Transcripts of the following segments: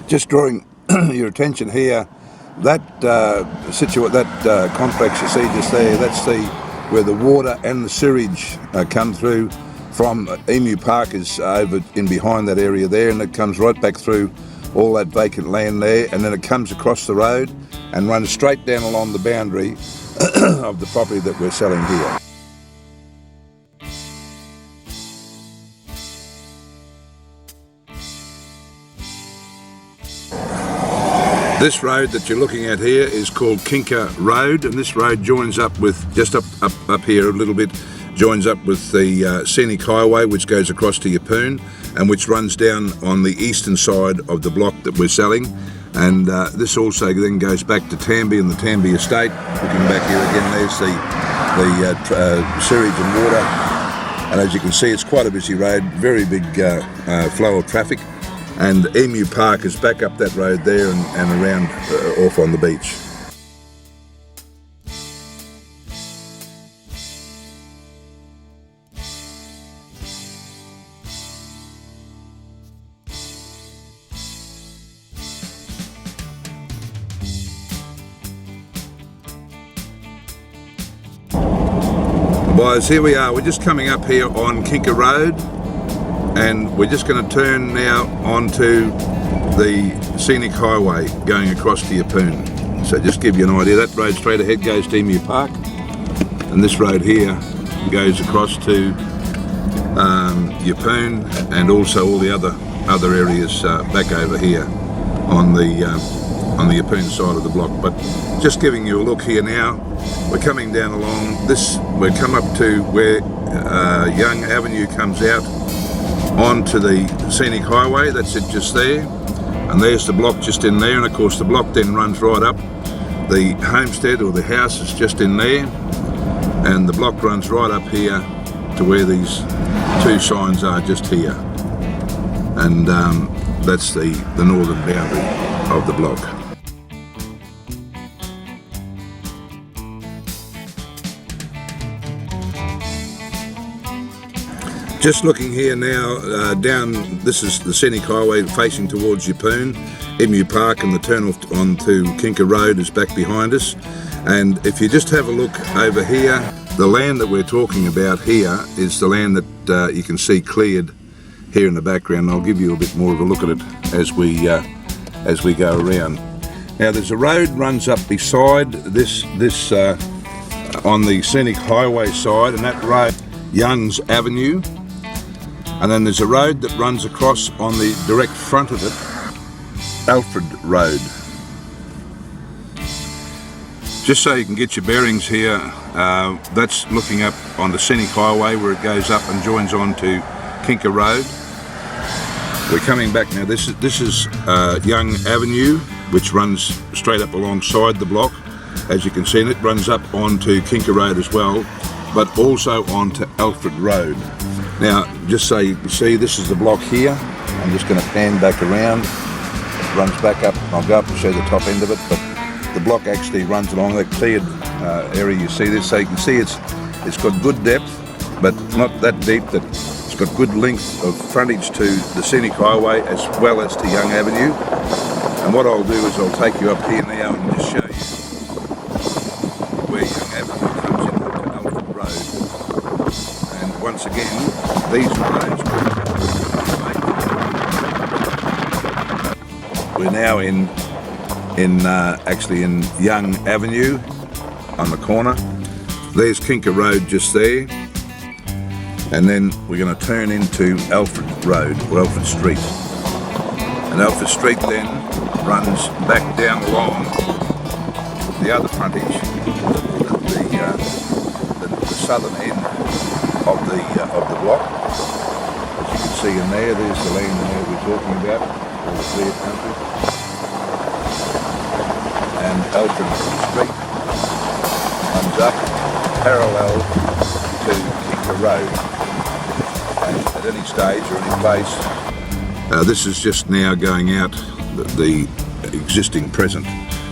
Just drawing your attention here, that complex you see just there, that's where the water and the sewage come through from. Emu-Park is over in behind that area there, and it comes right back through all that vacant land there, and then it comes across the road and runs straight down along the boundary of the property that we're selling here. This road that you're looking at here is called Kinka Road, and this road joins up with, just up here a little bit, joins up with the scenic highway which goes across to Yeppoon and which runs down on the eastern side of the block that we're selling. And this also then goes back to Tanby and the Tanby estate. Looking back here again, there's the sewage and water, and as you can see it's quite a busy road, very big flow of traffic. And Emu-Park is back up that road there and around off on the beach. Boys, here we are, we're just coming up here on Kinka Road, and we're just going to turn now onto the scenic highway going across to Yeppoon. So just give you an idea, that road straight ahead goes to Emu-Park, and this road here goes across to Yeppoon, and also all the other areas back over here on the Yeppoon side of the block. But just giving you a look here now, we're coming down along this, we've come up to where Young Avenue comes out onto the scenic highway. That's it just there, and there's the block just in there, and of course the block then runs right up. The homestead or the house is just in there, and the block runs right up here to where these two signs are just here, and that's the northern boundary of the block. Just looking here now, down, this is the scenic highway facing towards Yeppoon. Emu-Park and the turn off onto Kinka Road is back behind us. And if you just have a look over here, the land that we're talking about here is the land that you can see cleared here in the background. I'll give you a bit more of a look at it as we go around. Now there's a road runs up beside this on the scenic highway side, and that road, Young's Avenue. And then there's a road that runs across on the direct front of it, Alfred Road. Just so you can get your bearings here, that's looking up on the scenic highway where it goes up and joins on to Kinka Road. We're coming back now. This is Young Avenue, which runs straight up alongside the block. As you can see, and it runs up onto Kinka Road as well, but also onto Alfred Road. Now, just so you can see, this is the block here. I'm just going to pan back around. It runs back up. I'll go up and show the top end of it, but the block actually runs along that cleared area. You see this, so you can see it's got good depth, but not that deep. That it's got good length of frontage to the scenic highway as well as to Young Avenue. And what I'll do is I'll take you up here now and just show you where Young Avenue comes into Alfred Road. And once again, these roads, we're now actually in Young Avenue on the corner. There's Kinka Road just there, and then we're going to turn into Alfred Road or Alfred Street. And Alfred Street then runs back down along the other frontage, the southern end of the block. As you can see in there, there's the land there we're talking about, all the cleared country. And Alfred Street runs up parallel to Kinka Road. And at any stage or any place, this is just now going out the existing present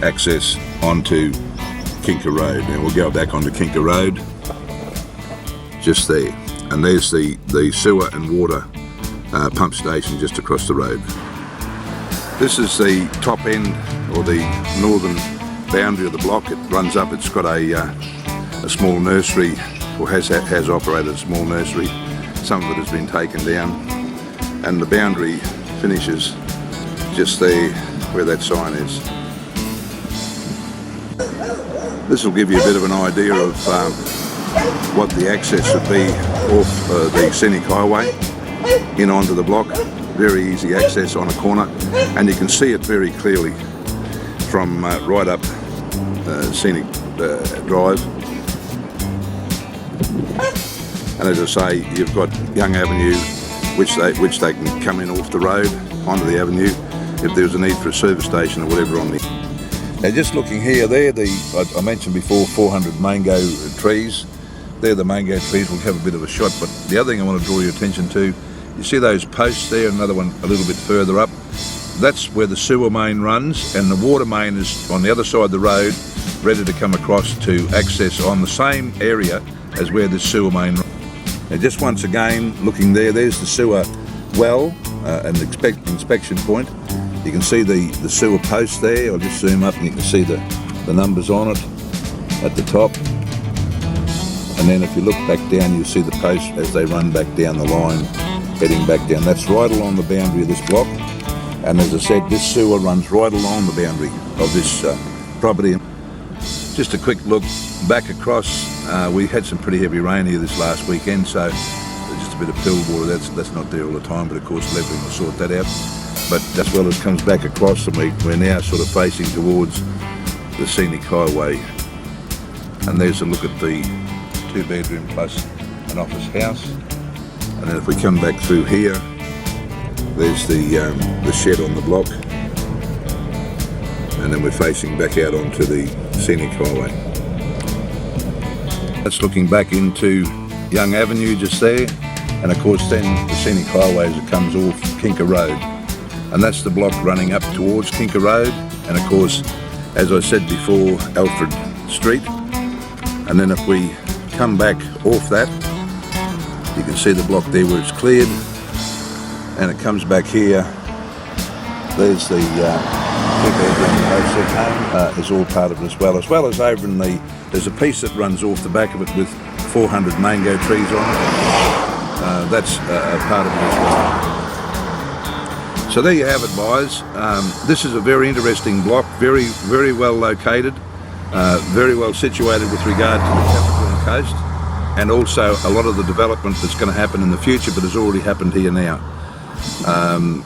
access onto Kinka Road. Now we'll go back onto Kinka Road, just there, and there's the sewer and water pump station just across the road. This is the top end, or the northern boundary of the block. It runs up. It's got a small nursery, or has operated a small nursery. Some of it has been taken down, and the boundary finishes just there where that sign is. This will give you a bit of an idea of what the access would be off the scenic highway in onto the block. Very easy access on a corner, and you can see it very clearly from right up scenic drive. And as I say, you've got Young Avenue, which they can come in off the road onto the avenue if there's a need for a service station or whatever on the. Now, just looking here, I mentioned before 400 mango trees. They're the mango trees. We'll have a bit of a shot, but the other thing I want to draw your attention to, you see those posts there, another one a little bit further up. That's where the sewer main runs, and the water main is on the other side of the road, ready to come across to access on the same area as where the sewer main runs. Now, just once again, looking there's the sewer well and the inspection point. You can see the sewer post there. I'll just zoom up and you can see the numbers on it at the top. And then if you look back down, you'll see the posts as they run back down the line, heading back down. That's right along the boundary of this block. And as I said, this sewer runs right along the boundary of this property. Just a quick look back across. We had some pretty heavy rain here this last weekend, so just a bit of pill water. That's not there all the time, but of course levelling will sort that out. But as well as comes back across, and we're now sort of facing towards the scenic highway. And there's a look at the 2-bedroom plus an office house. And then if we come back through here, there's the shed on the block, and then we're facing back out onto the scenic highway. That's looking back into Young Avenue just there, and of course then the scenic highway as it comes off Kinka Road, and that's the block running up towards Kinka Road, and of course, as I said before, Alfred Street. And then if we come back off that, you can see the block there where it's cleared, and it comes back here. There's the home is all part of it as well as over in there's a piece that runs off the back of it with 400 mango trees on it. That's a part of it as well. So there you have it, guys. This is a very interesting block, very well located, very well situated with regard to the Capricorn Coast, and also a lot of the development that's going to happen in the future, but has already happened here now.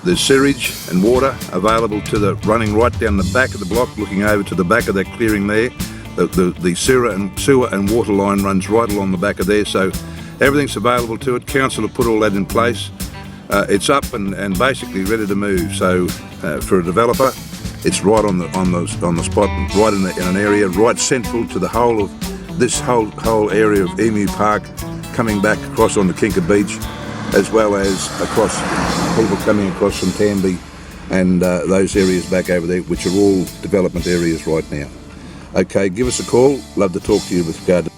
There's sewage and water available running right down the back of the block, looking over to the back of that clearing there. The sewer and water line runs right along the back of there, so everything's available to it. Council have put all that in place. It's up and basically ready to move. So for a developer, it's right on the spot, right in an area right central to the whole of this whole area of Emu-Park, coming back across onto Kinka Beach, as well as across people coming across from Tanby and those areas back over there, which are all development areas right now. Okay, give us a call. Love to talk to you with regard to